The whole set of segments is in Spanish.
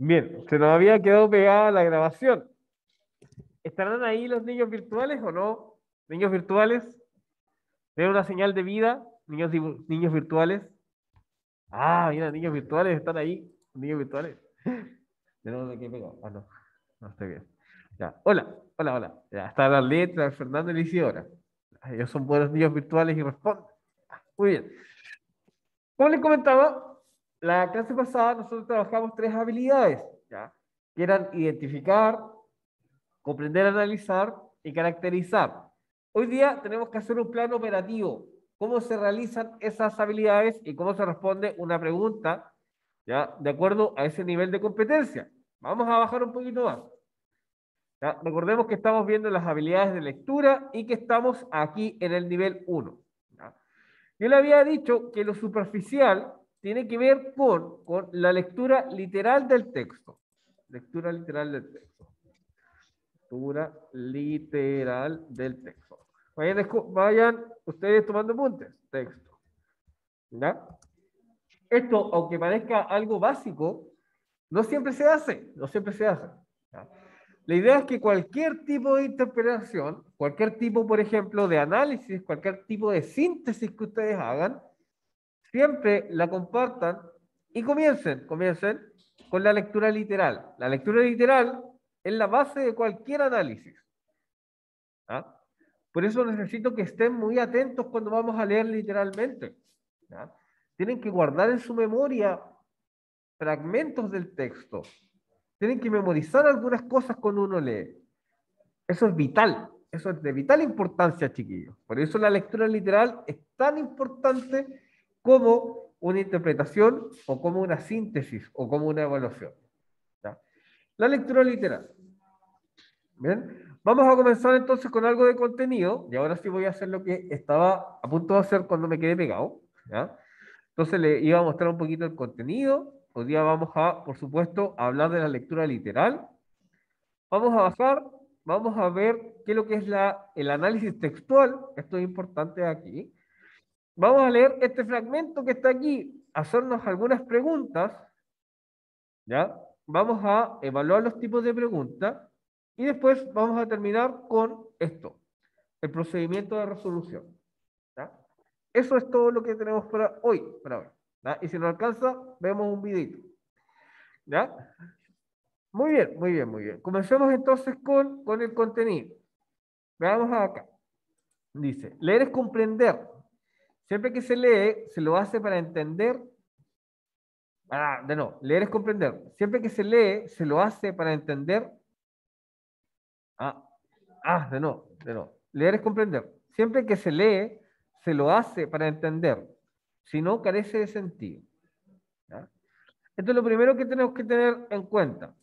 Bien, se nos había quedado pegada la grabación. ¿Estarán ahí los niños virtuales o no? ¿Niños virtuales? ¿Tienen una señal de vida? ¿Niños virtuales? Ah, mira, niños virtuales están ahí. Niños virtuales. ¿De dónde quedé pegado? Ah, no, no estoy bien. Ya, hola, hola, hola. Ya, está la letra, Fernando y la Isidora. Ellos son buenos niños virtuales y responden. Muy bien. Como les comentaba, la clase pasada nosotros trabajamos tres habilidades, ¿ya? Que eran identificar, comprender, analizar y caracterizar. Hoy día tenemos que hacer un plan operativo, cómo se realizan esas habilidades y cómo se responde una pregunta, ¿ya? De acuerdo a ese nivel de competencia. Vamos a bajar un poquito más. ¿Ya? Recordemos que estamos viendo las habilidades de lectura y que estamos aquí en el nivel 1. ¿Ya? Yo le había dicho que lo superficial tiene que ver con la lectura literal del texto. Lectura literal del texto. Lectura literal del texto. Vayan ustedes tomando apuntes. Texto. ¿Ya? Esto, aunque parezca algo básico, no siempre se hace. No siempre se hace. ¿Ya? La idea es que cualquier tipo de interpretación, cualquier tipo, por ejemplo, de análisis, cualquier tipo de síntesis que ustedes hagan, siempre la compartan y comiencen con la lectura literal. La lectura literal es la base de cualquier análisis. ¿Ah? Por eso necesito que estén muy atentos cuando vamos a leer literalmente. ¿Ya? Tienen que guardar en su memoria fragmentos del texto. Tienen que memorizar algunas cosas cuando uno lee. Eso es vital. Eso es de vital importancia, chiquillos. Por eso la lectura literal es tan importante como una interpretación o como una síntesis o como una evaluación. ¿Ya? La lectura literal. Bien, vamos a comenzar entonces con algo de contenido y ahora sí voy a hacer lo que estaba a punto de hacer cuando me quedé pegado. ¿Ya? Entonces le iba a mostrar un poquito el contenido. Hoy día vamos a, por supuesto, a hablar de la lectura literal. Vamos a bajar, vamos a ver qué es lo que es el análisis textual. Esto es importante aquí. Vamos a leer este fragmento que está aquí, hacernos algunas preguntas, ¿ya? Vamos a evaluar los tipos de preguntas y después vamos a terminar con esto, el procedimiento de resolución, ¿ya? Eso es todo lo que tenemos para hoy, ¿ya? Y si no alcanza, vemos un videito, ¿ya? Muy bien, muy bien, muy bien. Comencemos entonces con el contenido. Veamos acá. Dice, leer es comprender. Siempre que se lee, se lo hace para entender. Ah, de no, leer es comprender. Siempre que se lee, se lo hace para entender. Ah, de no, de no. Leer es comprender. Siempre que se lee, se lo hace para entender. Si no, carece de sentido. ¿Ya? Esto es lo primero que tenemos que tener en cuenta.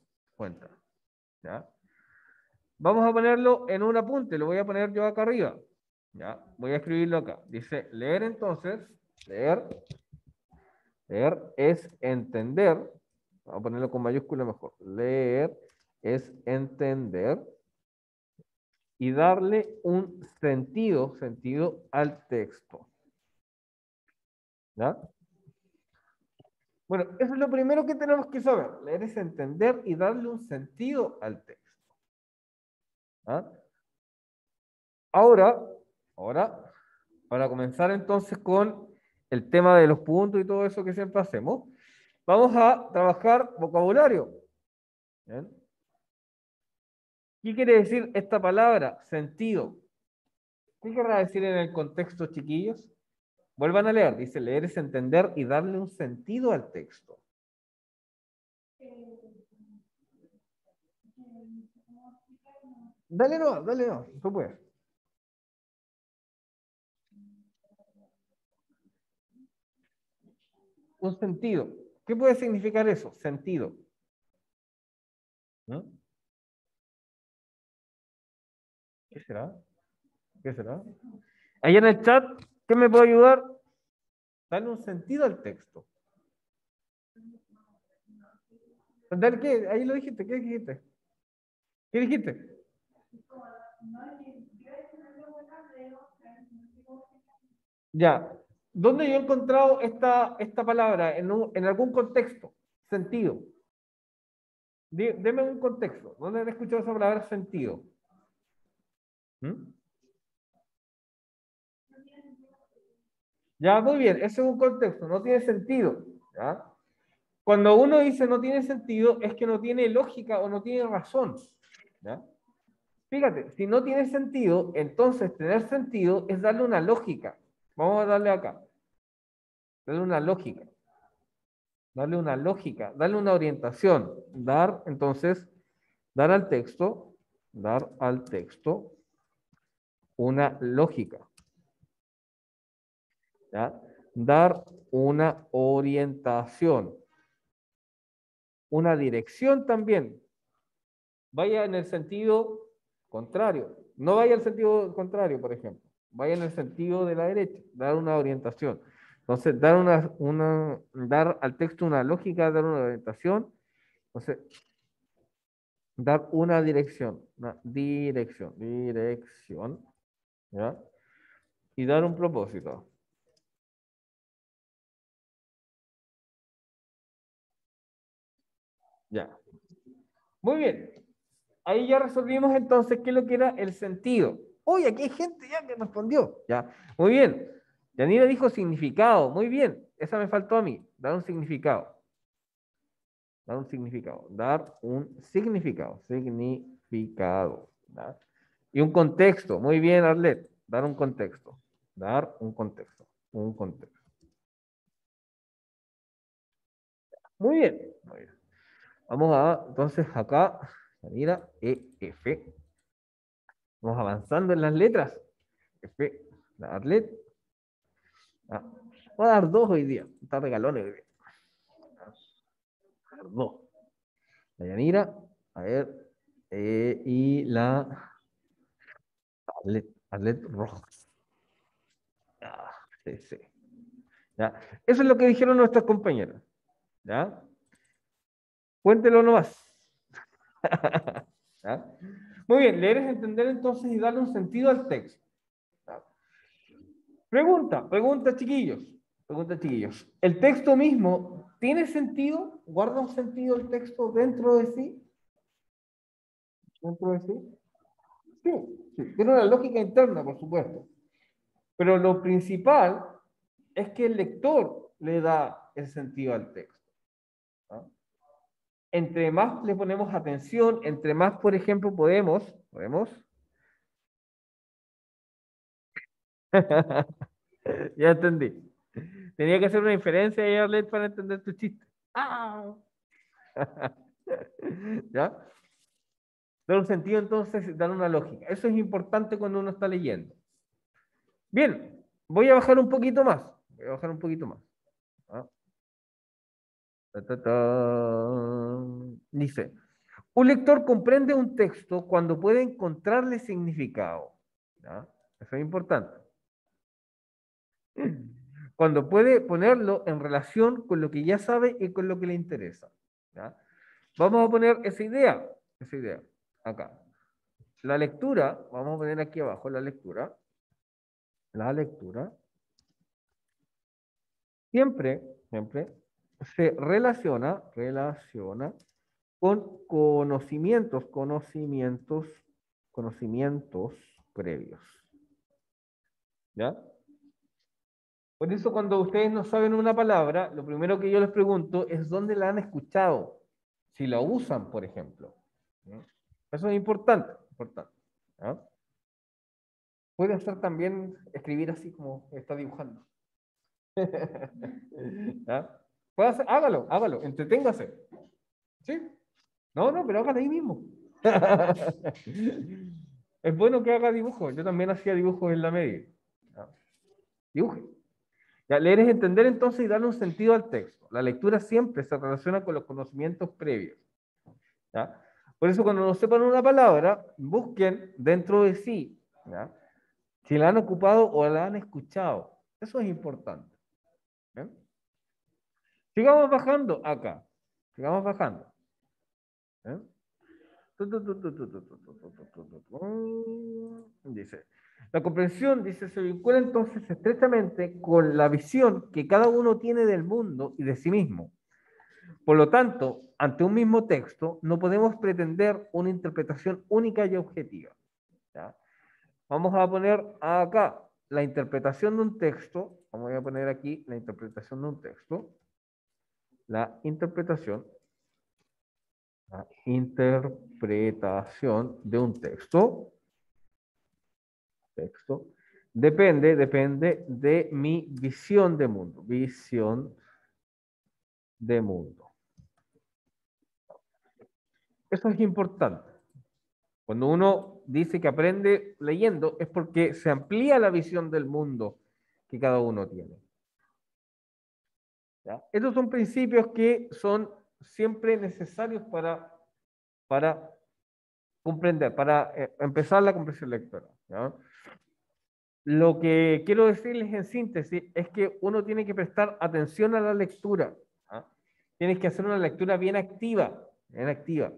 ¿Ya? Vamos a ponerlo en un apunte, lo voy a poner yo acá arriba. ¿Ya? Voy a escribirlo acá. Dice, leer entonces, leer, leer es entender. Vamos a ponerlo con mayúscula mejor. Leer es entender y darle un sentido al texto. ¿Ya? Bueno, eso es lo primero que tenemos que saber. Leer es entender y darle un sentido al texto. ¿Ya? Ahora, ahora, para comenzar entonces con el tema de los puntos y todo eso que siempre hacemos, vamos a trabajar vocabulario. ¿Bien? ¿Qué quiere decir esta palabra? Sentido. ¿Qué querrá decir en el contexto, chiquillos? Vuelvan a leer. Dice, leer es entender y darle un sentido al texto. Dale no, tú puedes. Un sentido. ¿Qué puede significar eso? Sentido. ¿No? ¿Qué será? ¿Qué será? Ahí en el chat, ¿qué me puede ayudar? Darle un sentido al texto. ¿Dar qué? Ahí lo dijiste, ¿qué dijiste? ¿Qué dijiste? Ya. ¿Dónde yo he encontrado esta palabra? En algún contexto. Sentido. Deme un contexto. ¿Dónde han escuchado esa palabra sentido? ¿Mm? Ya, muy bien, ese es un contexto, no tiene sentido. ¿Ya? Cuando uno dice no tiene sentido, es que no tiene lógica o no tiene razón. ¿Ya? Fíjate, si no tiene sentido, entonces tener sentido es darle una lógica. Vamos a darle acá, darle una lógica, darle una lógica, darle una orientación. Dar, entonces, dar al texto una lógica. ¿Ya? Dar una orientación, una dirección también. Vaya en el sentido contrario. No vaya en el sentido contrario, por ejemplo. Vaya en el sentido de la derecha, dar una orientación. Entonces, dar al texto una lógica, dar una orientación. Entonces, dar dirección, ¿ya? Y dar un propósito. Ya. Muy bien. Ahí ya resolvimos entonces qué es lo que era el sentido. Uy, aquí hay gente ya que respondió. Ya, muy bien. Yanira dijo significado. Muy bien. Esa me faltó a mí. Dar un significado. Dar un significado. Dar un significado. Significado. ¿Ya? Y un contexto. Muy bien, Arlet. Dar un contexto. Dar un contexto. Un contexto. Muy bien. Muy bien. Vamos a, entonces acá, Yanira, F. Vamos avanzando en las letras. F, la Arlet. Ah, voy a dar dos hoy día. Está regalones hoy día. Voy a dar dos. La Yanira, a ver, y la Arlet Rojas. Ah, sí, sí. ¿Ya? Eso es lo que dijeron nuestros compañeros. ¿Ya? Cuéntelo nomás. ¿Ya? Muy bien, leer es entender entonces y darle un sentido al texto. ¿Ya? Pregunta, chiquillos. Pregunta, chiquillos. ¿El texto mismo tiene sentido? ¿Guarda un sentido el texto dentro de sí? ¿Dentro de sí? Sí, sí, tiene una lógica interna, por supuesto. Pero lo principal es que el lector le da el sentido al texto. ¿No? Entre más le ponemos atención, entre más, por ejemplo, podemos, ya entendí. Tenía que hacer una diferencia ahí, Arlet, para entender tu chiste. Ah. ¿Ya? Dar un sentido, entonces, dar una lógica. Eso es importante cuando uno está leyendo. Bien, voy a bajar un poquito más. Voy a bajar un poquito más. ¿Ah? Ta, ta, ta. Dice, un lector comprende un texto cuando puede encontrarle significado. ¿Ya? Eso es importante. Cuando puede ponerlo en relación con lo que ya sabe y con lo que le interesa. ¿Ya? Vamos a poner esa idea, acá. La lectura, vamos a poner aquí abajo la lectura, siempre se relaciona con conocimientos previos. ¿Ya? Por eso cuando ustedes no saben una palabra, lo primero que yo les pregunto es dónde la han escuchado, si la usan, por ejemplo. ¿No? Eso es importante, importante. ¿Ya? Puede hacer también escribir así como está dibujando. ¿Ya? Hágalo, entreténgase. ¿Sí? No, pero hágalo ahí mismo. Es bueno que haga dibujos. Yo también hacía dibujos en la media. ¿Ya? Dibuje. Ya, leer es entender entonces y darle un sentido al texto. La lectura siempre se relaciona con los conocimientos previos. ¿Ya? Por eso cuando no sepan una palabra, busquen dentro de sí, ¿ya? Si la han ocupado o la han escuchado. Eso es importante. ¿Ya? Sigamos bajando acá. Sigamos bajando. ¿Ya? Dice, la comprensión, dice, se vincula entonces estrechamente con la visión que cada uno tiene del mundo y de sí mismo. Por lo tanto, ante un mismo texto, no podemos pretender una interpretación única y objetiva. ¿Ya? Vamos a poner acá la interpretación de un texto. Vamos a poner aquí la interpretación de un texto. La interpretación de un texto. Depende de mi visión de mundo. Visión de mundo. Eso es importante. Cuando uno dice que aprende leyendo es porque se amplía la visión del mundo que cada uno tiene. ¿Ya? Estos son principios que son siempre necesarios para comprender, para empezar la comprensión lectora. ¿Ya? Lo que quiero decirles en síntesis es que uno tiene que prestar atención a la lectura. ¿Ya? Tienes que hacer una lectura bien activa, bien activa.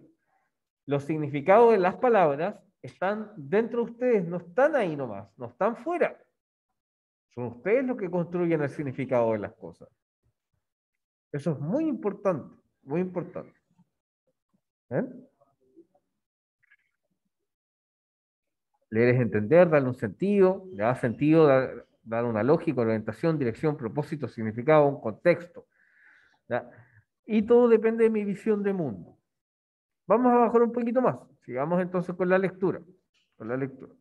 Los significados de las palabras están dentro de ustedes, no están ahí nomás, no están fuera. Son ustedes los que construyen el significado de las cosas. Eso es muy importante, muy importante. ¿Eh? Leer es entender, darle un sentido, le da sentido, dar una lógica, orientación, dirección, propósito, significado, un contexto. ¿Ya? Y todo depende de mi visión de mundo. Vamos a bajar un poquito más. Sigamos entonces con la lectura. Con la lectura.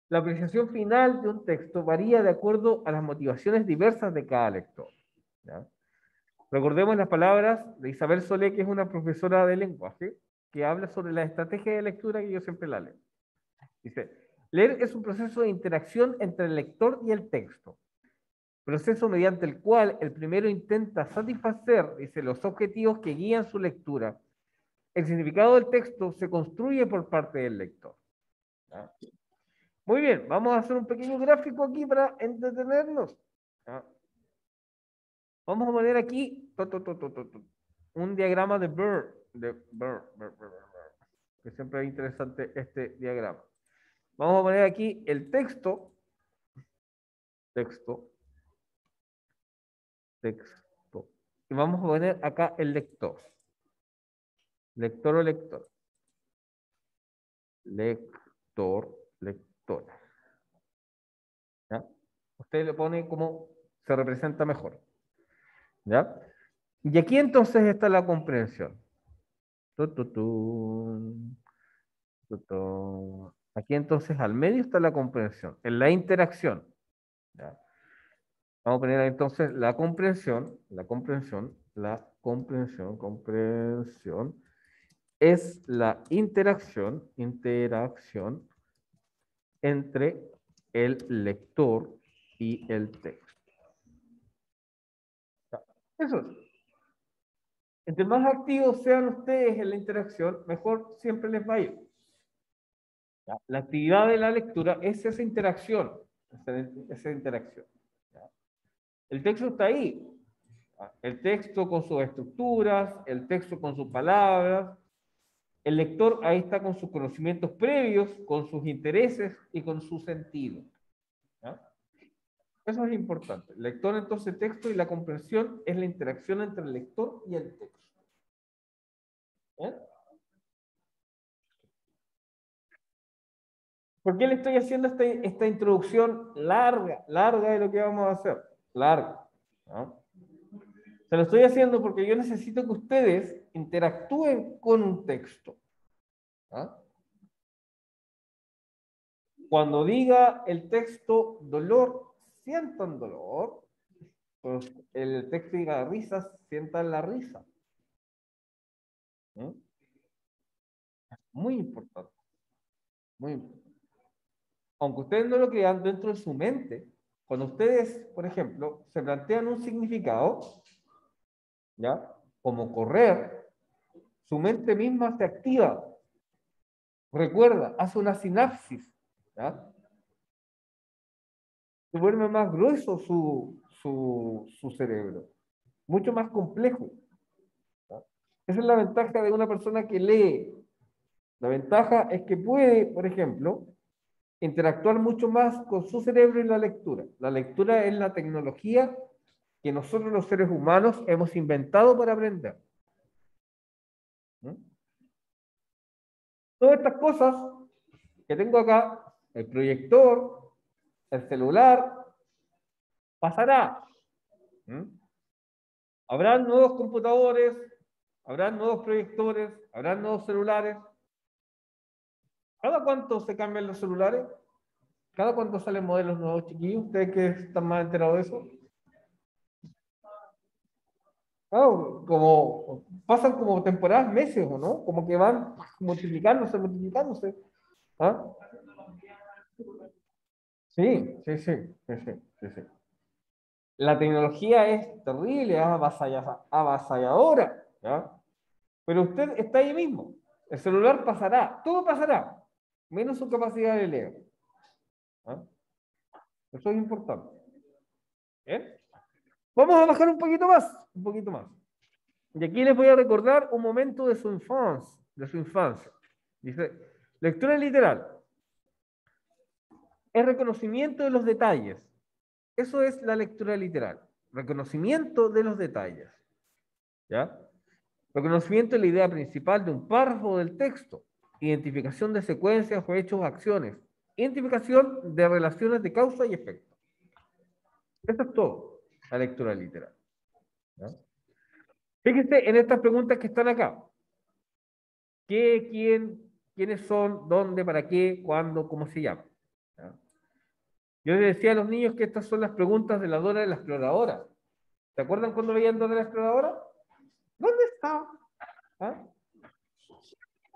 La apreciación final de un texto varía de acuerdo a las motivaciones diversas de cada lector. ¿Ya? Recordemos las palabras de Isabel Solé, que es una profesora de lenguaje, que habla sobre la estrategia de lectura que yo siempre la leo. Dice, leer es un proceso de interacción entre el lector y el texto, proceso mediante el cual el primero intenta satisfacer, dice, los objetivos que guían su lectura. El significado del texto se construye por parte del lector. ¿Ya? Muy bien, vamos a hacer un pequeño gráfico aquí para entretenernos. ¿Ya? Vamos a poner aquí un diagrama de Burr, que siempre es interesante este diagrama. Vamos a poner aquí el texto, y vamos a poner acá el lector. Lector o lector. Lectora. ¿Ya? Usted le pone como se representa mejor. ¿Ya? Y aquí entonces está la comprensión. Aquí entonces al medio está la comprensión, en la interacción. ¿Ya? Vamos a poner entonces comprensión es la interacción entre el lector y el texto. ¿Ya? Eso es. Entre más activos sean ustedes en la interacción, mejor siempre les va a ir. ¿Ya? La actividad de la lectura es esa interacción. Esa interacción. ¿Ya? El texto está ahí. ¿Ya? El texto con sus estructuras, el texto con sus palabras. El lector ahí está con sus conocimientos previos, con sus intereses y con su sentido. ¿Ya? Eso es importante. El lector, entonces, texto y la comprensión es la interacción entre el lector y el texto. ¿Eh? ¿Por qué le estoy haciendo esta introducción larga de lo que vamos a hacer? Larga. ¿No? Se lo estoy haciendo porque yo necesito que ustedes interactúen con un texto. ¿No? Cuando diga el texto dolor, sientan dolor. Pues el texto diga risas, sientan la risa. ¿No? Muy importante. Muy importante. Aunque ustedes no lo crean, dentro de su mente, cuando ustedes, por ejemplo, se plantean un significado, ¿ya? Como correr, su mente misma se activa. Recuerda, hace una sinapsis, ¿ya? Se vuelve más grueso su cerebro, mucho más complejo. ¿Ya? Esa es la ventaja de una persona que lee. La ventaja es que puede, por ejemplo, interactuar mucho más con su cerebro y la lectura. La lectura es la tecnología que nosotros los seres humanos hemos inventado para aprender. ¿Mm? Todas estas cosas que tengo acá, el proyector, el celular, pasará. ¿Mm? Habrán nuevos computadores, habrán nuevos proyectores, habrán nuevos celulares. ¿Cada cuánto se cambian los celulares? ¿Cada cuánto salen modelos nuevos, chiquillos? ¿Ustedes que están más enterados de eso? Claro, como pasan como temporadas, meses, ¿o no? Como que van multiplicándose, multiplicándose. ¿Ah? Sí, sí, sí, sí, sí, sí, sí. La tecnología es terrible, es avasalladora, ¿ya? Pero usted está ahí mismo. El celular pasará, todo pasará, menos su capacidad de leer. ¿Ah? Eso es importante. ¿Eh? Vamos a bajar un poquito más, un poquito más. Y aquí les voy a recordar un momento de su infancia, de su infancia. Dice, lectura literal. Es reconocimiento de los detalles. Eso es la lectura literal. Reconocimiento de los detalles. ¿Ya? Reconocimiento de la idea principal de un párrafo del texto. Identificación de secuencias o hechos o acciones. Identificación de relaciones de causa y efecto. Eso es todo, la lectura literal. ¿Ya? Fíjense en estas preguntas que están acá. ¿Qué, quién, quiénes son, dónde, para qué, cuándo, cómo se llama? ¿Ya? Yo les decía a los niños que estas son las preguntas de la Dora de la Exploradora. ¿Se acuerdan cuando veían Dora la Exploradora? ¿Dónde está? ¿Ah?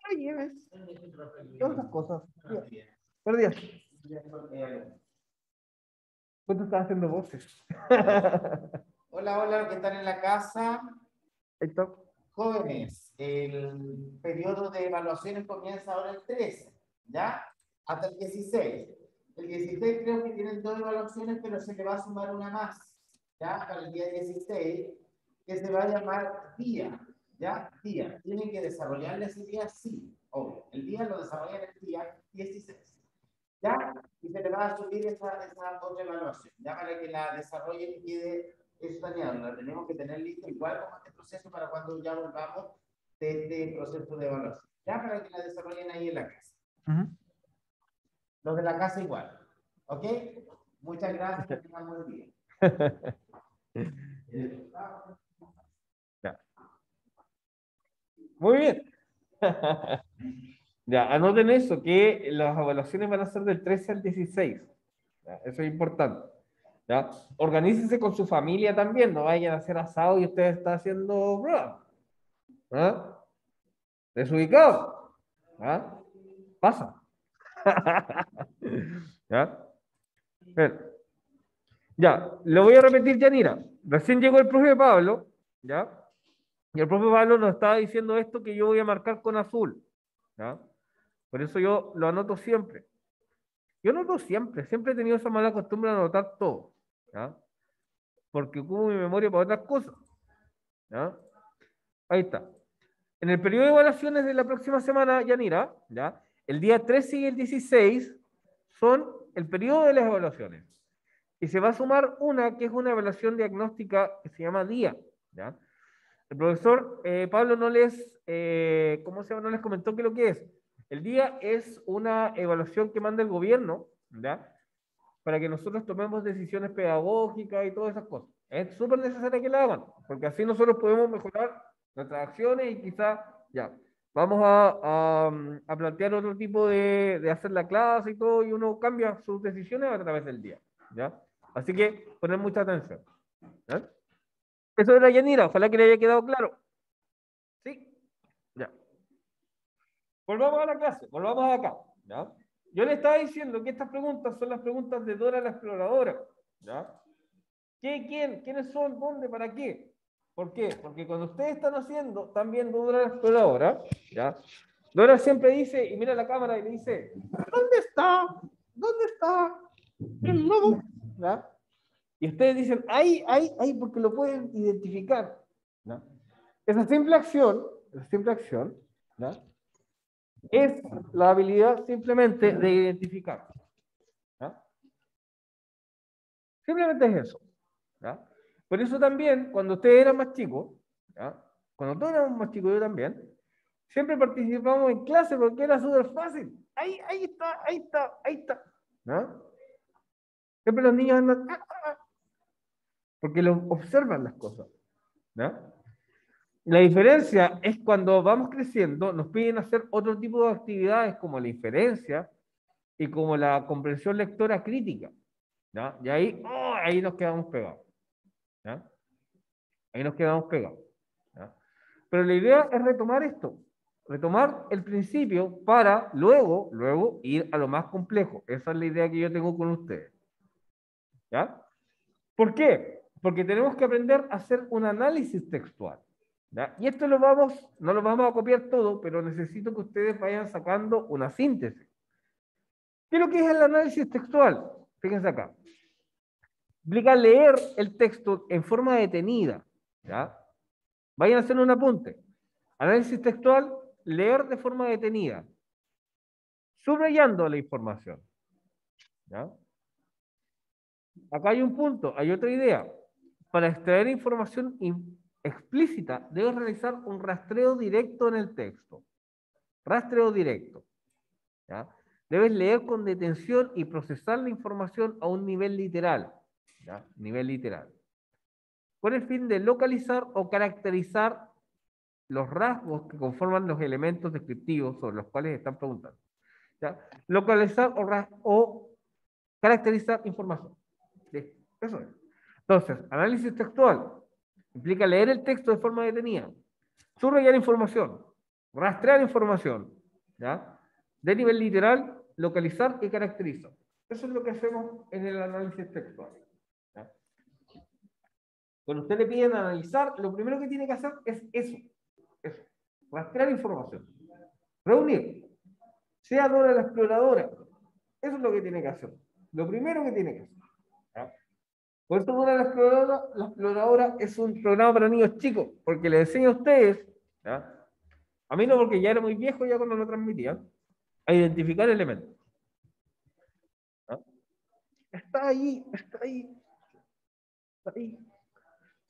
¿Qué lleves? Todas esas cosas. Buenos días. ¿Cuánto estás haciendo voces? Hola, hola, los que están en la casa. Ahí está. Jóvenes, el periodo de evaluaciones comienza ahora el 13, ¿ya? Hasta el 16. El 16 creo que tienen dos evaluaciones, pero se le va a sumar una más, ¿ya? Para el día 16, que se va a llamar día, ¿ya? Día. Tienen que desarrollarle ese día, sí, obvio. El día lo desarrollan el día 16, ¿ya? Y se le va a subir esa otra evaluación, ¿ya? Para que la desarrollen y quede escaneado. La tenemos que tener listo igual como este proceso para cuando ya volvamos de este proceso de evaluación, ¿ya? Para que la desarrollen ahí en la casa. Los de la casa igual, ¿ok? Muchas gracias, que tengan buen día. Ya. Muy bien. Ya, anoten eso, que las evaluaciones van a ser del 13 al 16. ¿Ya? Eso es importante. ¿Ya? Organícense con su familia también, no vayan a hacer asado y ustedes están haciendo pruebas. ¿Ah? Desubicado. ¿Ah? Pasa. ¿Ya? Bien. Ya, lo voy a repetir, Yanira. Recién llegó el profe Pablo, ¿ya? Y el profe Pablo nos estaba diciendo esto que yo voy a marcar con azul, ¿ya? Por eso yo lo anoto siempre. Yo anoto siempre, siempre he tenido esa mala costumbre de anotar todo, ¿ya? Porque ocupo mi memoria para otras cosas, ¿ya? Ahí está. En el periodo de evaluaciones de la próxima semana, Yanira, ¿ya? El día 13 y el 16 son el periodo de las evaluaciones. Y se va a sumar una que es una evaluación diagnóstica que se llama DIA, ¿ya? El profesor Pablo no les, ¿cómo se llama? No les comentó qué es lo que es. El DIA es una evaluación que manda el gobierno, ¿ya? Para que nosotros tomemos decisiones pedagógicas y todas esas cosas. Es súper necesario que la hagan, porque así nosotros podemos mejorar nuestras acciones y quizás, ya, vamos a plantear otro tipo de hacer la clase y todo, y uno cambia sus decisiones a través del día, ¿ya? Así que poner mucha atención. ¿Ya? Eso era Yanira, ojalá que le haya quedado claro. ¿Sí? Ya. Volvamos a la clase, volvamos acá. ¿Ya? Yo le estaba diciendo que estas preguntas son las preguntas de Dora la Exploradora. ¿Ya? ¿Qué, quién, quiénes son, dónde, para qué? ¿Por qué? Porque cuando ustedes están haciendo, están viendo Dora la Exploradora, ¿ya? Dora siempre dice, y mira la cámara y le dice, ¿dónde está? ¿Dónde está el lobo? ¿Ya? Y ustedes dicen, ahí, porque lo pueden identificar. ¿Ya? Esa simple acción, ¿ya? Es la habilidad simplemente de identificar. ¿Ya? Simplemente es eso. ¿Ya? Por eso también, cuando ustedes eran más chicos, ¿ya? Cuando todos éramos más chicos, yo también, siempre participamos en clase porque era súper fácil. Ahí está, ahí está, ahí está. ¿No? Siempre los niños andan, porque los observan las cosas. ¿No? La diferencia es cuando vamos creciendo, nos piden hacer otro tipo de actividades como la inferencia y como la comprensión lectora crítica. ¿Ya? Y ahí, ahí nos quedamos pegados. ¿Ya? Ahí nos quedamos pegados. ¿Ya? Pero la idea es retomar esto, retomar el principio para luego ir a lo más complejo. Esa es la idea que yo tengo con ustedes. ¿Ya? ¿Por qué? Porque tenemos que aprender a hacer un análisis textual. ¿Ya? Y esto no lo vamos a copiar todo, pero necesito que ustedes vayan sacando una síntesis. ¿Qué es lo que es el análisis textual? Fíjense acá. Implica leer el texto en forma detenida. ¿Ya? Vayan a hacer un apunte. Análisis textual, leer de forma detenida, subrayando la información. ¿Ya? Acá hay un punto, hay otra idea. Para extraer información explícita, debes realizar un rastreo directo en el texto. Rastreo directo. ¿Ya? Debes leer con detención y procesar la información a un nivel literal. ¿Ya? Nivel literal. Con el fin de localizar o caracterizar los rasgos que conforman los elementos descriptivos sobre los cuales están preguntando. ¿Ya? Localizar o caracterizar información. ¿Sí? Eso es. Entonces, análisis textual implica leer el texto de forma detenida, subrayar información, rastrear información, ¿ya? De nivel literal, localizar y caracterizar. Eso es lo que hacemos en el análisis textual. ¿Ya? Cuando usted le piden analizar, lo primero que tiene que hacer es eso, rastrear información, reunir, sea Dora la exploradora. Eso es lo que tiene que hacer. Lo primero que tiene que hacer. ¿Ya? Por eso Dora la exploradora es un programa para niños chicos, porque le enseña a ustedes, ¿ya? A mí no, porque ya era muy viejo ya cuando lo transmitía, a identificar elementos. ¿Ya? Está ahí, está ahí, está ahí.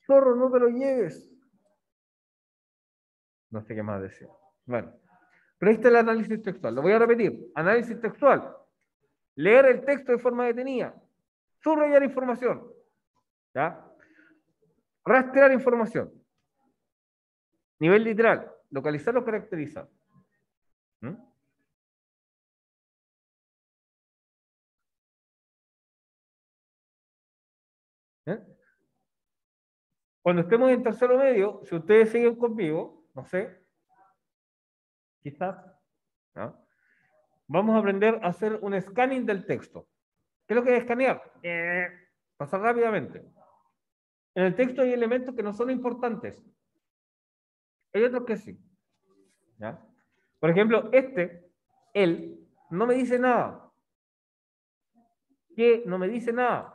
Zorro, no te lo lleves. No sé qué más decir. Bueno, pero ahí está el análisis textual. Lo voy a repetir. Análisis textual. Leer el texto de forma detenida. Subrayar información. ¿Ya? Rastrear información. Nivel literal. Localizar o caracterizar. ¿Mm? ¿Eh? Cuando estemos en tercero medio, si ustedes siguen conmigo, no sé, quizás, ¿no? Vamos a aprender a hacer un scanning del texto. ¿Qué es lo que es escanear? Pasar rápidamente. En el texto hay elementos que no son importantes. Hay otros que sí. ¿Ya? Por ejemplo, él, no me dice nada. ¿Qué? No me dice nada.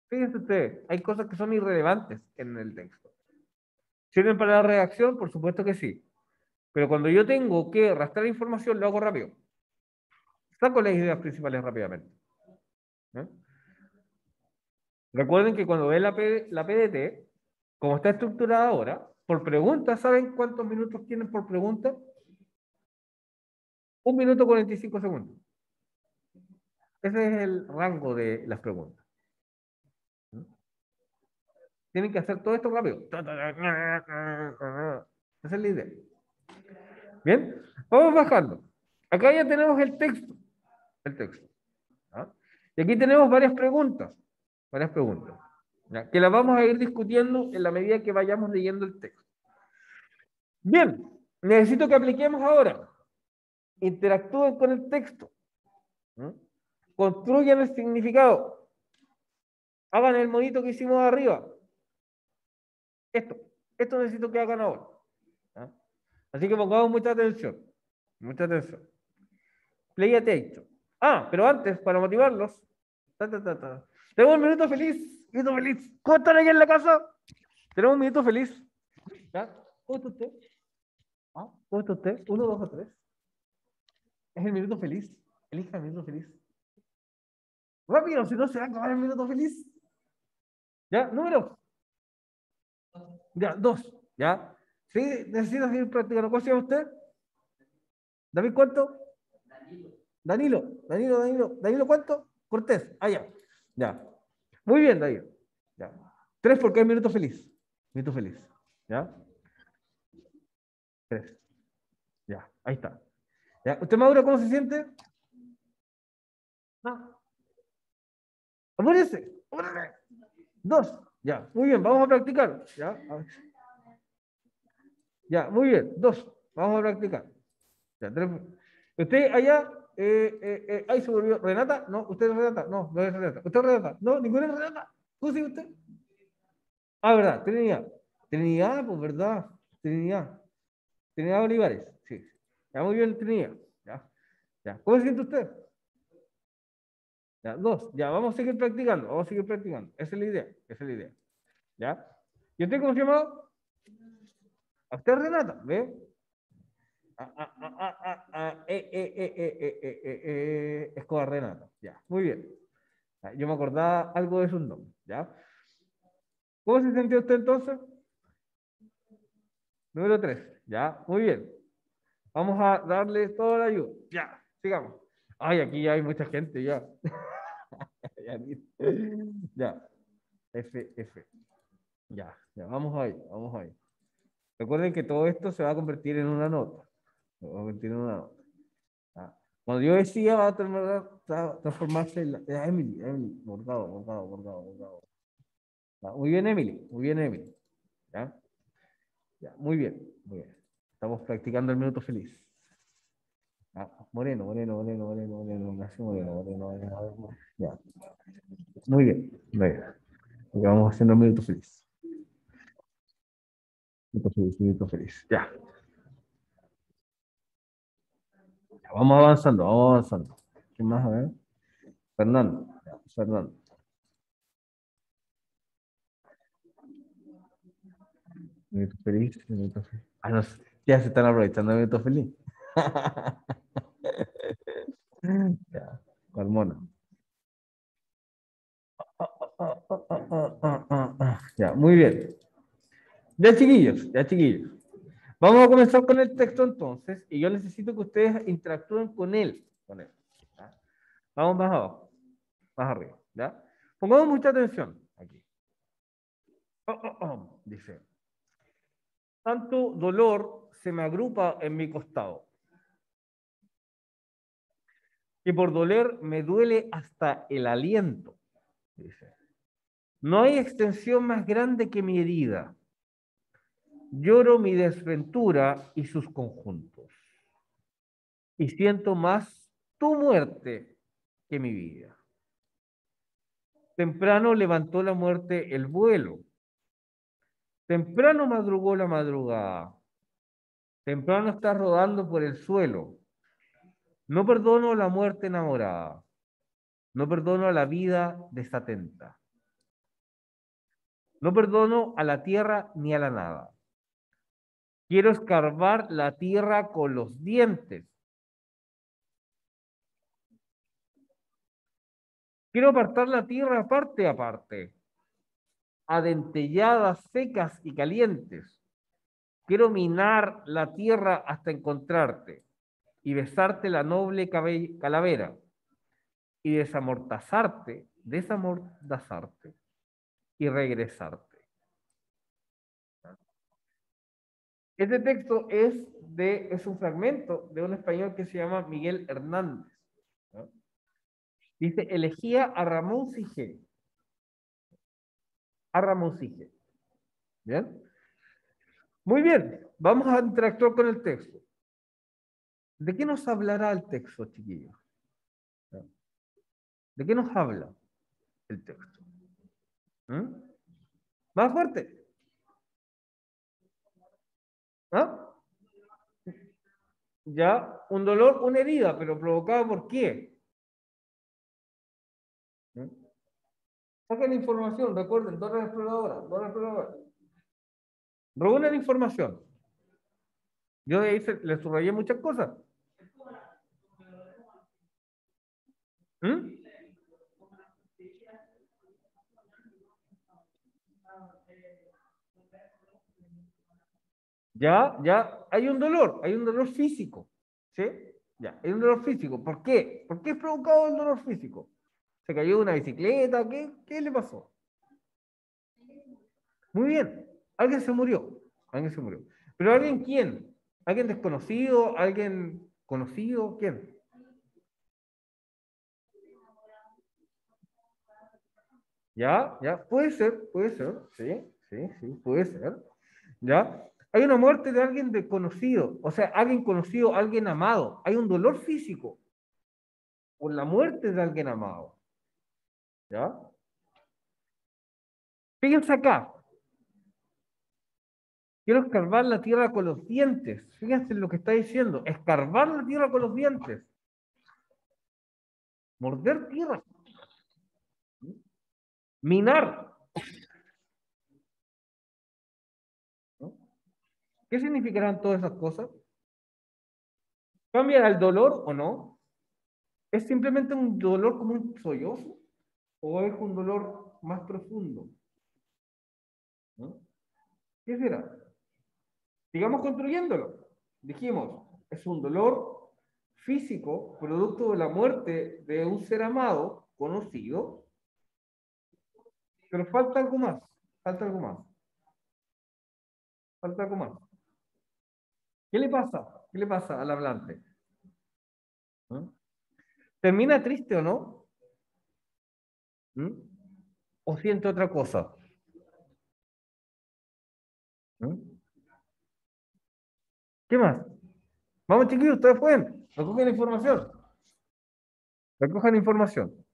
Fíjense ustedes, hay cosas que son irrelevantes en el texto. ¿Sirven para la redacción? Por supuesto que sí. Pero cuando yo tengo que rastrear información, lo hago rápido. Saco las ideas principales rápidamente. ¿Eh? Recuerden que cuando ven la PDT, como está estructurada ahora, por pregunta, ¿saben cuántos minutos tienen por pregunta? 1 minuto 45 segundos. Ese es el rango de las preguntas. ¿Mm? Tienen que hacer todo esto rápido. Esa es la idea. Bien, vamos bajando. Acá ya tenemos el texto. El texto. ¿Ah? Y aquí tenemos varias preguntas. Varias preguntas. ¿Ya? Que las vamos a ir discutiendo en la medida que vayamos leyendo el texto. Bien, necesito que apliquemos ahora. Interactúen con el texto. ¿Mm? Construyan el significado. Hagan el monito que hicimos arriba. Esto necesito que hagan ahora. ¿Ah? Así que pongamos mucha atención. Mucha atención. Play attention. Pero antes, para motivarlos. Tenemos un minuto feliz. Minuto feliz. ¿Cómo están aquí en la casa? Tenemos un minuto feliz. ¿Ya? ¿Cómo está usted? ¿Cómo está usted? 1, 2 o 3. Es el minuto feliz. Elija el minuto feliz. Rápido, si no se va a acabar el minuto feliz. ¿Ya? Número. Ya, 2. ¿Ya? Sí, necesito seguir practicando. ¿Cuál se llama usted? ¿David cuánto? Danilo, ¿cuánto? Cortés. Ah, ya. Ya. Muy bien, David. Ya. 3 porque es minuto feliz. Minuto feliz. ¿Ya? 3. Ya, ahí está. ¿Ya? ¿Usted, Mauro, cómo se siente? Ah, apúrese. 2. Ya, muy bien, vamos a practicar. Ya, ya, muy bien. 2. Vamos a practicar. Ya, 3. Usted allá, ahí se volvió. ¿Renata? No, usted es Renata. No, no es Renata. ¿Usted es Renata? No, ninguna es Renata. ¿Cómo sigue usted? Ah, verdad, Trinidad. Trinidad, pues verdad. Trinidad. Trinidad Olivares. Sí. Ya, muy bien, Trinidad. Ya, ya. ¿Cómo se siente usted? Ya, 2. Ya, vamos a seguir practicando. Vamos a seguir practicando. Esa es la idea. Esa es la idea. ¿Ya? ¿Y usted cómo se llama? ¿A usted, Renata? ¿Ve? Escobar Renata. Ya, muy bien. Ya, yo me acordaba algo de sus nombres. ¿Ya? ¿Cómo se sintió usted entonces? Número 3. Ya, muy bien. Vamos a darle toda la ayuda. Ya, sigamos. Ay, aquí ya hay mucha gente, ya. Ya, F. Ya, ya, vamos ahí, vamos ahí. Recuerden que todo esto se va a convertir en una nota. Se va a convertir en una nota. ¿Ya? Cuando yo decía va a transformarse en Emily, Borgado. ¿Ya? Muy bien, Emily, muy bien, Emily. ¿Ya? Ya, muy bien, muy bien. Estamos practicando el minuto feliz. Ah, Moreno, nació Moreno. Ya, muy bien, muy bien. Y vamos haciendo el minuto feliz. Minuto feliz. Ya, ya, vamos avanzando, vamos avanzando. ¿Quién más? A ver. Fernando. Ya, Fernando. Minuto feliz, minuto feliz. Ah, no, ya se están aprovechando el minuto feliz. Ya, Carmona. Ya, muy bien. Ya, chiquillos, ya, chiquillos. Vamos a comenzar con el texto entonces, y yo necesito que ustedes interactúen con él. ¿Ya? Vamos más abajo, más arriba. ¿Ya? Pongamos mucha atención aquí. Dice, tanto dolor se me agrupa en mi costado, que por doler me duele hasta el aliento. Dice, no hay extensión más grande que mi herida. Lloro mi desventura y sus conjuntos, y siento más tu muerte que mi vida. Temprano levantó la muerte el vuelo, temprano madrugó la madrugada, temprano está rodando por el suelo. No perdono la muerte enamorada, no perdono a la vida desatenta, no perdono a la tierra ni a la nada. Quiero escarbar la tierra con los dientes. Quiero apartar la tierra parte a parte, adentelladas, secas y calientes. Quiero minar la tierra hasta encontrarte y besarte la noble calavera y desamordazarte y regresarte. Este texto es un fragmento de un español que se llama Miguel Hernández. ¿No? Dice, elegía a Ramón Sige. A Ramón Sige. ¿Bien? Muy bien, vamos a interactuar con el texto. ¿De qué nos hablará el texto, chiquillos? ¿De qué nos habla el texto? ¿Mm? Más fuerte. ¿Ah? Ya, un dolor, una herida, pero provocada por qué? ¿Mm? Saquen información, recuerden, Dora Exploradora. Reúnen información. Yo de ahí le subrayé muchas cosas. ¿Mm? Ya, hay un dolor físico, ¿sí? Ya, hay un dolor físico. ¿Por qué? ¿Por qué es provocado el dolor físico? ¿Se cayó de una bicicleta? ¿Qué le pasó? Muy bien, alguien se murió, alguien se murió. ¿Pero alguien quién? ¿Alguien desconocido? ¿Alguien conocido? ¿Quién? Ya, puede ser, sí, puede ser. ¿Ya? Hay una muerte de alguien desconocido, o sea, alguien conocido, alguien amado. Hay un dolor físico por la muerte de alguien amado. ¿Ya? Fíjense acá, quiero escarbar la tierra con los dientes. Fíjense en lo que está diciendo, escarbar la tierra con los dientes, morder tierra, minar. ¿No? ¿Qué significarán todas esas cosas? ¿Cambia el dolor o no? ¿Es simplemente un dolor como un sollozo? ¿O es un dolor más profundo? ¿No? ¿Qué será? Sigamos construyéndolo. Dijimos, es un dolor físico, producto de la muerte de un ser amado, conocido, pero falta algo más, falta algo más, falta algo más. ¿Qué le pasa? ¿Qué le pasa al hablante? ¿Mm? ¿Termina triste o no? ¿Mm? ¿O siente otra cosa? ¿Mm? ¿Qué más? Vamos, chiquillos, ustedes pueden. Recogen información. Recojan información.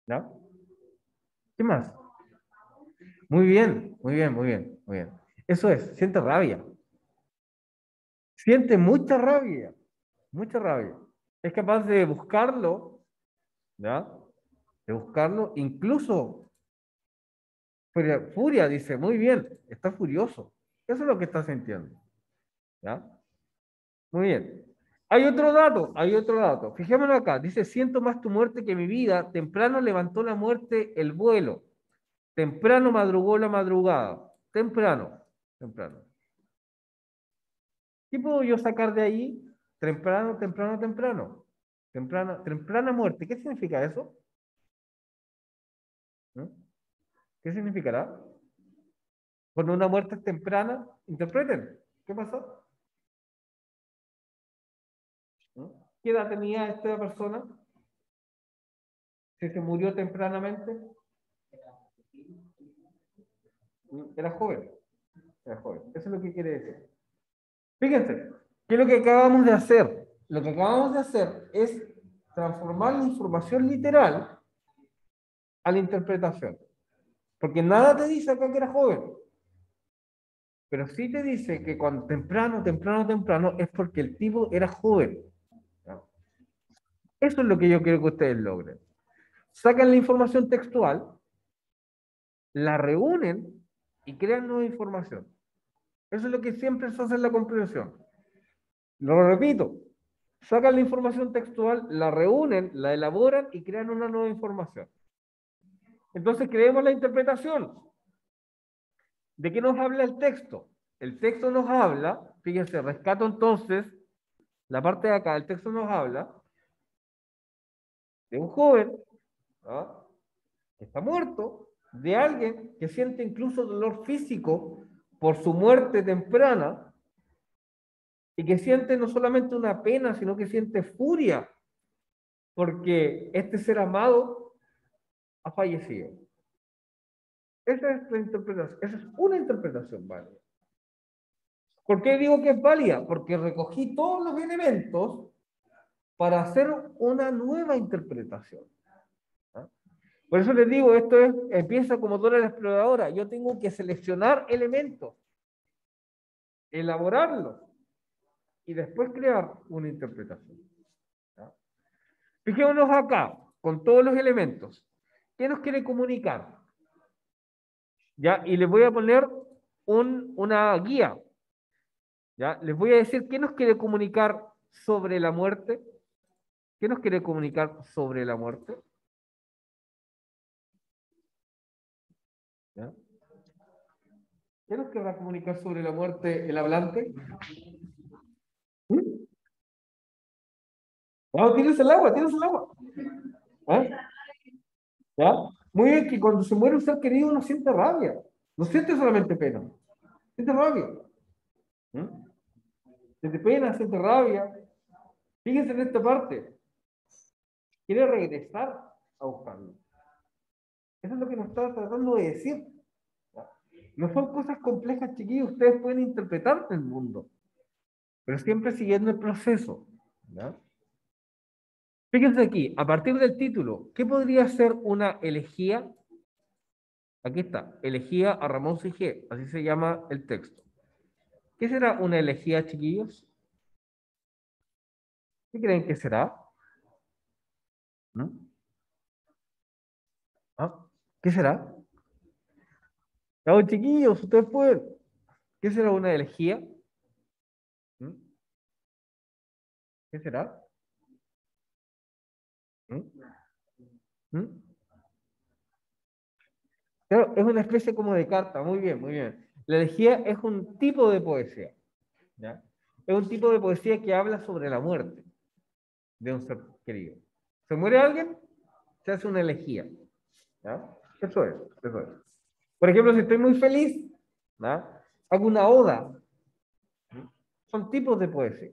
¿Ya? ¿Qué más? Muy bien, muy bien, muy bien, muy bien. Eso es, siente rabia. Siente mucha rabia, mucha rabia. Es capaz de buscarlo, ¿ya? De buscarlo, incluso furia, dice, muy bien, está furioso. Eso es lo que está sintiendo, ¿ya? Muy bien. Hay otro dato. Fijémonos acá, dice, siento más tu muerte que mi vida, temprano levantó la muerte el vuelo, temprano madrugó la madrugada, temprano, temprano. ¿Qué puedo yo sacar de ahí? Temprano, temprano, temprano. Temprana muerte. ¿Qué significa eso? ¿No? ¿Qué significará? Cuando una muerte es temprana, interpreten. ¿Qué pasó? ¿No? ¿Qué edad tenía esta persona? Si se murió tempranamente, era joven. Era joven. Eso es lo que quiere decir. Fíjense, ¿qué es lo que acabamos de hacer? Lo que acabamos de hacer es transformar la información literal a la interpretación. Porque nada te dice acá que era joven. Pero sí te dice que cuando temprano es porque el tipo era joven. ¿No? Eso es lo que yo quiero que ustedes logren. Sacan la información textual, la reúnen y crean nueva información. Eso es lo que siempre se hace en la comprensión. Lo repito, sacan la información textual, la reúnen, la elaboran y crean una nueva información. Entonces creemos la interpretación. ¿De qué nos habla el texto? El texto nos habla, fíjense, rescato entonces la parte de acá, el texto nos habla de un joven, ¿ah?, que está muerto, de alguien que siente incluso dolor físico por su muerte temprana y que siente no solamente una pena, sino que siente furia porque este ser amado ha fallecido. Esa es la interpretación, esa es una interpretación válida. ¿Por qué digo que es válida? Porque recogí todos los elementos para hacer una nueva interpretación. ¿Ah? Por eso les digo, empieza como Dora la exploradora. Yo tengo que seleccionar elementos, elaborarlos y después crear una interpretación. ¿Ya? Fijémonos acá, con todos los elementos. ¿Qué nos quiere comunicar? ¿Ya? Y les voy a poner una guía. ¿Ya? Les voy a decir qué nos quiere comunicar sobre la muerte. ¿Qué nos quiere comunicar sobre la muerte? ¿Ya? ¿Qué nos querrá comunicar sobre la muerte el hablante? ¿Mm? No, tienes el agua, tienes el agua. ¿Ah? ¿Ya? Muy bien, que cuando se muere un ser querido uno siente rabia. No siente solamente pena, siente rabia. ¿Mm? Siente pena, siente rabia. Fíjense en esta parte. Quiere regresar a buscarlo. Eso es lo que nos está tratando de decir. ¿Ya? No son cosas complejas, chiquillos, ustedes pueden interpretar el mundo, pero siempre siguiendo el proceso. ¿Ya? Fíjense aquí, a partir del título, ¿qué podría ser una elegía? Aquí está, elegía a Ramón Sige, así se llama el texto. ¿Qué será una elegía, chiquillos? ¿Qué creen que será? ¿Mm? ¿Ah? ¿Qué será? No, chiquillos, ustedes pueden. ¿Qué será una elegía? ¿Mm? ¿Qué será? ¿Mm? ¿Mm? Claro, es una especie como de carta, muy bien, muy bien. La elegía es un tipo de poesía, ¿ya? Es un tipo de poesía que habla sobre la muerte de un ser querido. ¿Se muere alguien? Se hace una elegía, ¿ya? Eso es, eso es. Por ejemplo, si estoy muy feliz, ¿ya? Hago una oda. Son tipos de poesía.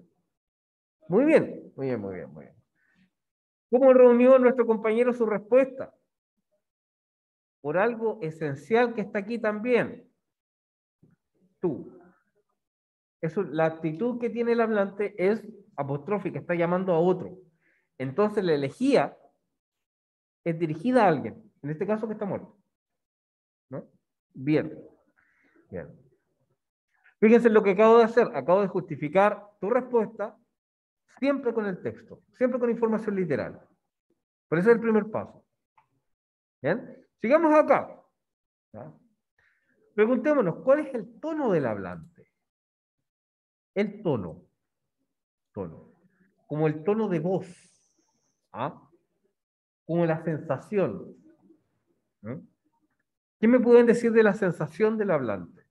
Muy bien, muy bien, muy bien, muy bien. ¿Cómo reunió nuestro compañero su respuesta? Por algo esencial que está aquí también. Tú. Eso, la actitud que tiene el hablante es apostrófica, está llamando a otro. Entonces la elegía es dirigida a alguien, en este caso que está muerto. ¿No? Bien, bien. Fíjense en lo que acabo de hacer. Acabo de justificar tu respuesta siempre con el texto, siempre con información literal. Por eso es el primer paso. ¿Bien? Sigamos acá. ¿Ya? Preguntémonos, ¿cuál es el tono del hablante? El tono, tono, como el tono de voz, ¿ah? Como la sensación. ¿No? ¿Qué me pueden decir de la sensación del hablante?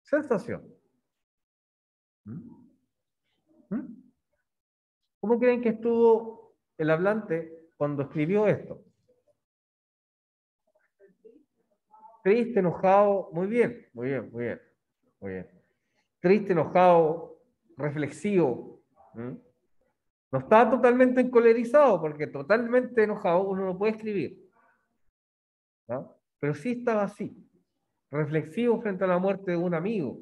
Sensación. ¿Mm? ¿Mm? ¿Cómo creen que estuvo el hablante cuando escribió esto? Triste, enojado, muy bien, muy bien, muy bien, muy bien. Triste, enojado, reflexivo. ¿Mm? No estaba totalmente encolerizado, porque totalmente enojado uno no puede escribir. ¿Ya? Pero sí estaba así, reflexivo frente a la muerte de un amigo.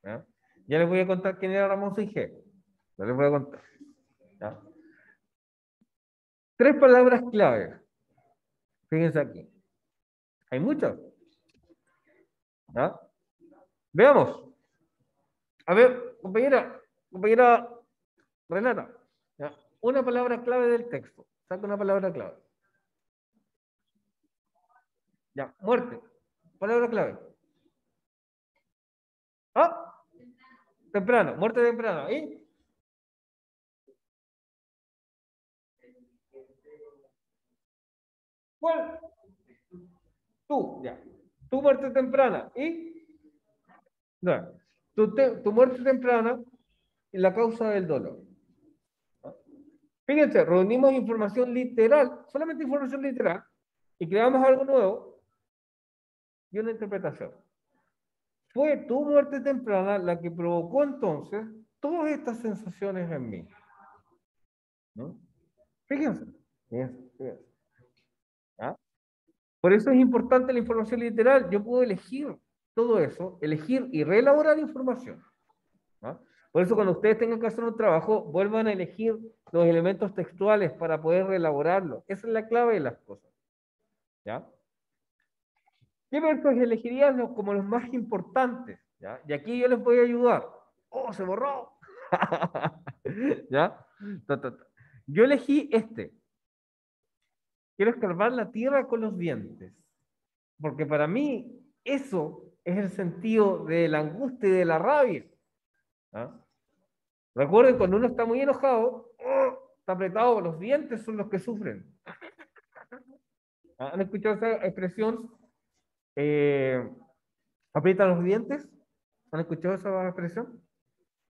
¿Ya? Ya les voy a contar quién era Ramón Sige. Ya les voy a contar. ¿Ya? Tres palabras clave. Fíjense aquí. Hay muchas. ¿Ya? Veamos. A ver, compañera Renata. ¿Ya? Una palabra clave del texto. Saca una palabra clave. Ya, muerte. Palabra clave. Ah, temprano, muerte temprana. ¿Y? ¿Cuál? Tú, ya. Tu muerte temprana. ¿Y? No. Tu muerte temprana y la causa del dolor. Fíjense, reunimos información literal, solamente información literal, y creamos algo nuevo y una interpretación. Fue tu muerte temprana la que provocó entonces todas estas sensaciones en mí. ¿No? Fíjense, fíjense, fíjense. ¿Ah? Por eso es importante la información literal. Yo puedo elegir todo eso, elegir y reelaborar información. ¿Ah? Por eso cuando ustedes tengan que hacer un trabajo, vuelvan a elegir los elementos textuales para poder reelaborarlo. Esa es la clave de las cosas. ¿Ya? ¿Qué versos elegirían como los más importantes? ¿Ya? Y aquí yo les voy a ayudar. ¡Oh, se borró! ¿Ya? Yo elegí este. Quiero escarbar la tierra con los dientes. Porque para mí eso es el sentido de la angustia y de la rabia. ¿Ah? Recuerden, cuando uno está muy enojado, ¡oh! Está apretado, los dientes son los que sufren. ¿Ah? ¿Han escuchado esa expresión? ¿Aprieta los dientes? ¿Han escuchado esa expresión?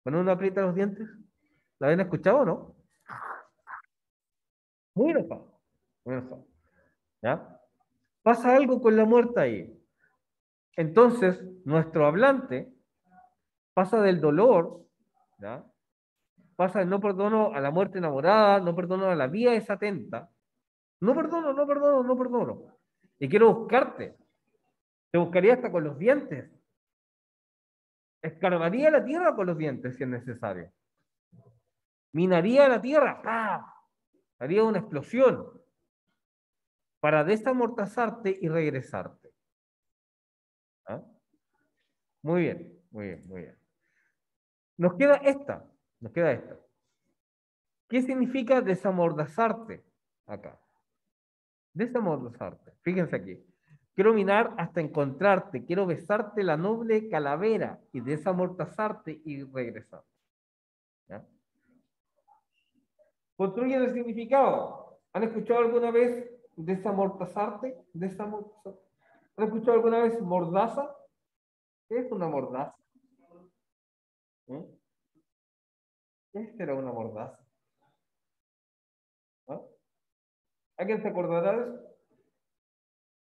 Cuando uno aprieta los dientes, ¿la habían escuchado o no? Muy enojado, muy enojado. ¿Ya? Pasa algo con la muerte ahí. Entonces, nuestro hablante pasa del dolor, ¿ya? Pasa del no perdono a la muerte enamorada, no perdono a la vida desatenta. No perdono, no perdono, no perdono. Y quiero buscarte. Te buscaría hasta con los dientes. Escarbaría la tierra con los dientes si es necesario. Minaría la tierra. ¡Pah! Haría una explosión para desamortazarte y regresarte. ¿Ah? Muy bien, muy bien, muy bien. Nos queda esta, nos queda esta. ¿Qué significa desamordazarte acá? Desamordazarte. Fíjense aquí. Quiero minar hasta encontrarte, quiero besarte la noble calavera y desamordazarte y regresar. ¿Ya? Construyen el significado. ¿Han escuchado alguna vez desamordazarte? Desamordazarte. ¿Han escuchado alguna vez mordaza? ¿Qué es una mordaza? ¿Eh? ¿Qué será una mordaza? ¿Ah? ¿Alguien se acordará de eso?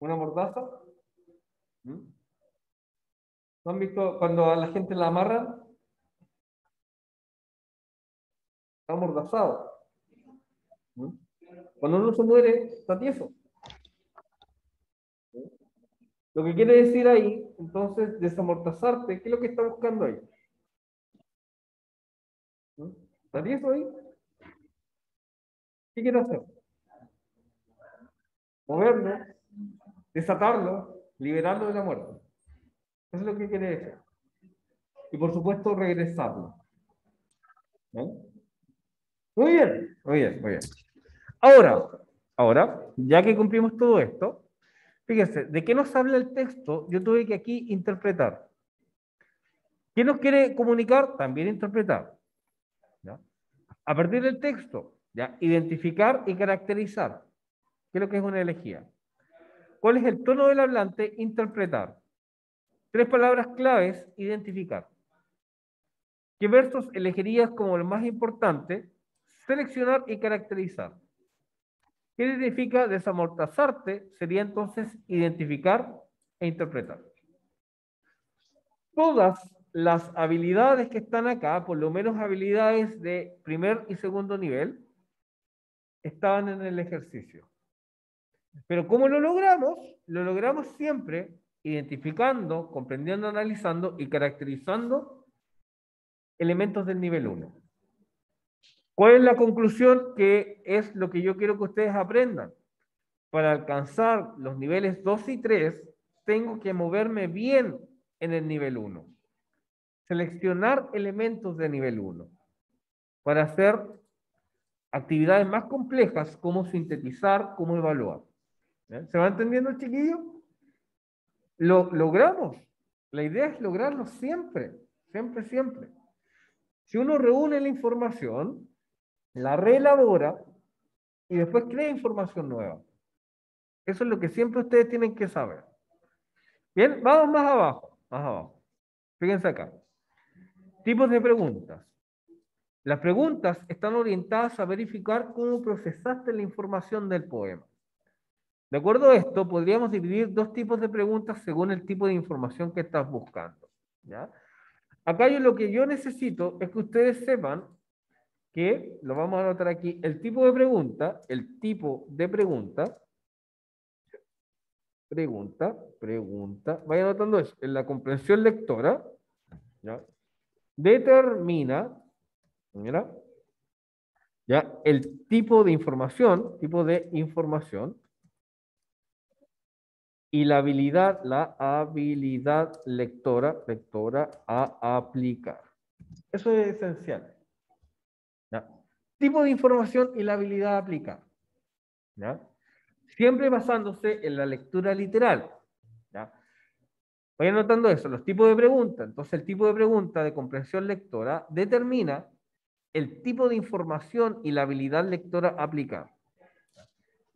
¿Una mordaza? ¿Mm? ¿No han visto cuando a la gente la amarran? Está amordazado. ¿Mm? Cuando uno se muere, está tieso. ¿Mm? Lo que quiere decir ahí, entonces, desamordazarte, ¿qué es lo que está buscando ahí? ¿Mm? ¿Está tieso ahí? ¿Qué quiere hacer? Moverlo, desatarlo, liberarlo de la muerte. Eso es lo que quiere decir. Y por supuesto, regresarlo. ¿No? Muy bien, muy bien, muy bien. Ahora, ya que cumplimos todo esto, fíjense, ¿de qué nos habla el texto? Yo tuve que aquí interpretar. ¿Qué nos quiere comunicar? También interpretar. ¿Ya? A partir del texto, ¿ya? Identificar y caracterizar. ¿Qué es lo que es una elegía? ¿Cuál es el tono del hablante? Interpretar. 3 palabras claves, identificar. ¿Qué versos elegirías como el más importante? Seleccionar y caracterizar. ¿Qué significa desamortazarte? Sería entonces identificar e interpretar. Todas las habilidades que están acá, por lo menos habilidades de primer y segundo nivel, estaban en el ejercicio. Pero ¿cómo lo logramos? Lo logramos siempre identificando, comprendiendo, analizando y caracterizando elementos del nivel 1. ¿Cuál es la conclusión? Que es lo que yo quiero que ustedes aprendan. Para alcanzar los niveles 2 y 3, tengo que moverme bien en el nivel 1. Seleccionar elementos de nivel 1 para hacer actividades más complejas, como sintetizar, como evaluar. ¿Ya? ¿Se va entendiendo, chiquillo? Lo logramos. La idea es lograrlo siempre, siempre, siempre. Si uno reúne la información, la reelabora y después crea información nueva. Eso es lo que siempre ustedes tienen que saber. Bien, vamos más abajo, más abajo. Fíjense acá. Tipos de preguntas. Las preguntas están orientadas a verificar cómo procesaste la información del poema. De acuerdo a esto, podríamos dividir 2 tipos de preguntas según el tipo de información que estás buscando. ¿Ya? Acá lo que yo necesito es que ustedes sepan que, lo vamos a anotar aquí, el tipo de pregunta, vaya anotando eso, en la comprensión lectora, ¿ya? Determina, mira, ¿ya? El tipo de información, y la habilidad lectora a aplicar. Eso es esencial. ¿Ya? Tipo de información y la habilidad a aplicar. ¿Ya? Siempre basándose en la lectura literal. ¿Ya? Vayan notando eso, los tipos de preguntas. Entonces, el tipo de pregunta de comprensión lectora determina el tipo de información y la habilidad lectora a aplicar.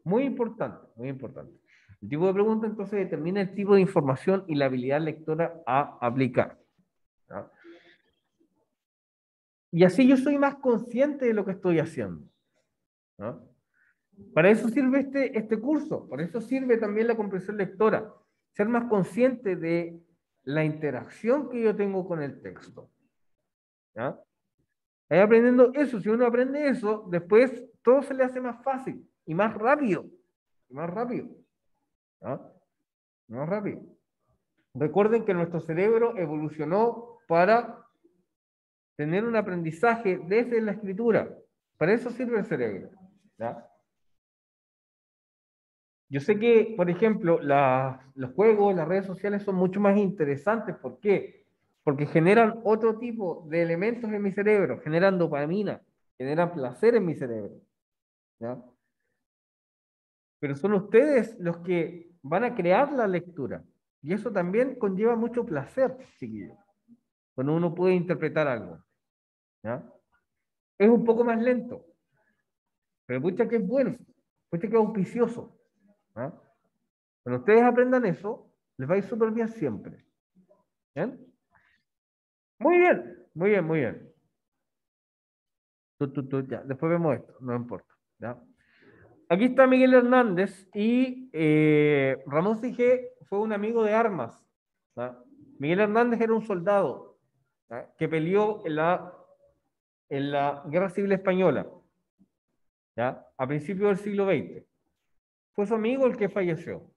Muy importante, muy importante. El tipo de pregunta entonces determina el tipo de información y la habilidad lectora a aplicar. ¿Ya? Y así yo soy más consciente de lo que estoy haciendo. ¿Ya? Para eso sirve este curso, para eso sirve también la comprensión lectora, ser más consciente de la interacción que yo tengo con el texto. ¿Ya? Ahí aprendiendo eso, si uno aprende eso, después todo se le hace más fácil y más rápido. Y más rápido. ¿Ya? Más rápido. Recuerden que nuestro cerebro evolucionó para tener un aprendizaje desde la escritura. Para eso sirve el cerebro. ¿Ya? Yo sé que, por ejemplo, los juegos, las redes sociales son mucho más interesantes. ¿Por qué? Porque generan otro tipo de elementos en mi cerebro, generan dopamina, generan placer en mi cerebro. ¿Ya? Pero son ustedes los que van a crear la lectura. Y eso también conlleva mucho placer, chiquillos, cuando uno puede interpretar algo. ¿Ya? Es un poco más lento, pero pucha que es bueno, pucha que es auspicioso. ¿Ya? Cuando ustedes aprendan eso, les va a ir súper bien siempre. ¿Bien? Muy bien, muy bien, muy bien. Ya. Después vemos esto, no importa. ¿Ya? Aquí está Miguel Hernández y Ramón Sige fue un amigo de armas. ¿Ya? Miguel Hernández era un soldado, ¿ya? Que peleó en la Guerra Civil Española, ¿ya? A principios del siglo XX. Fue su amigo el que falleció.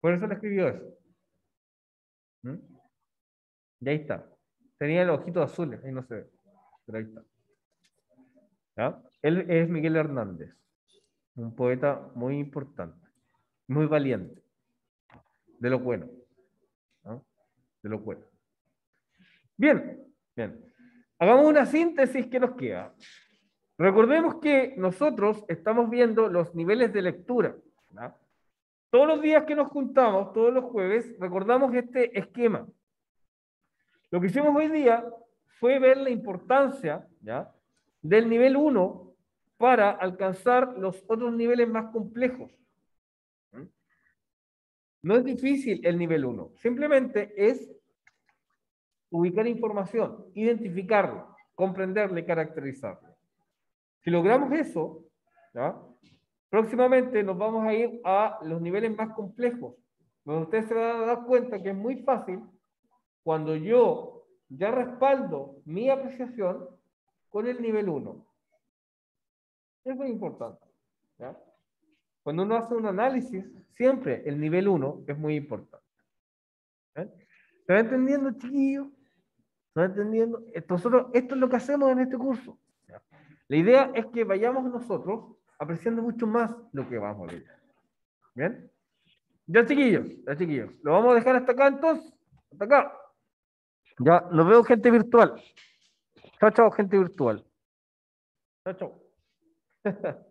Por eso le escribió eso. ¿Mm? Y ahí está. Tenía los ojitos azules, ahí no se ve, pero ahí está. ¿Ya? Él es Miguel Hernández, un poeta muy importante, muy valiente, de lo bueno. ¿No? De lo bueno. Bien, bien. Hagamos una síntesis que nos queda. Recordemos que nosotros estamos viendo los niveles de lectura. ¿No? Todos los días que nos juntamos, todos los jueves, recordamos este esquema. Lo que hicimos hoy día fue ver la importancia, ¿ya?, del nivel 1 para alcanzar los otros niveles más complejos. No es difícil el nivel 1, simplemente es ubicar información, identificarla, comprenderla y caracterizarla. Si logramos eso, ¿ya?, próximamente nos vamos a ir a los niveles más complejos, donde ustedes se van a dar cuenta que es muy fácil cuando yo ya respaldo mi apreciación con el nivel 1. Es muy importante. ¿Ya? Cuando uno hace un análisis, siempre el nivel 1 es muy importante. ¿Ya? ¿Se va entendiendo, chiquillos? ¿Se va entendiendo? Nosotros, esto es lo que hacemos en este curso. ¿Ya? La idea es que vayamos nosotros apreciando mucho más lo que vamos a leer. ¿Bien? Ya, chiquillos, ya, chiquillos. Lo vamos a dejar hasta acá entonces. Hasta acá. Ya, nos veo gente virtual. Chao, chao, gente virtual. Chao, chao.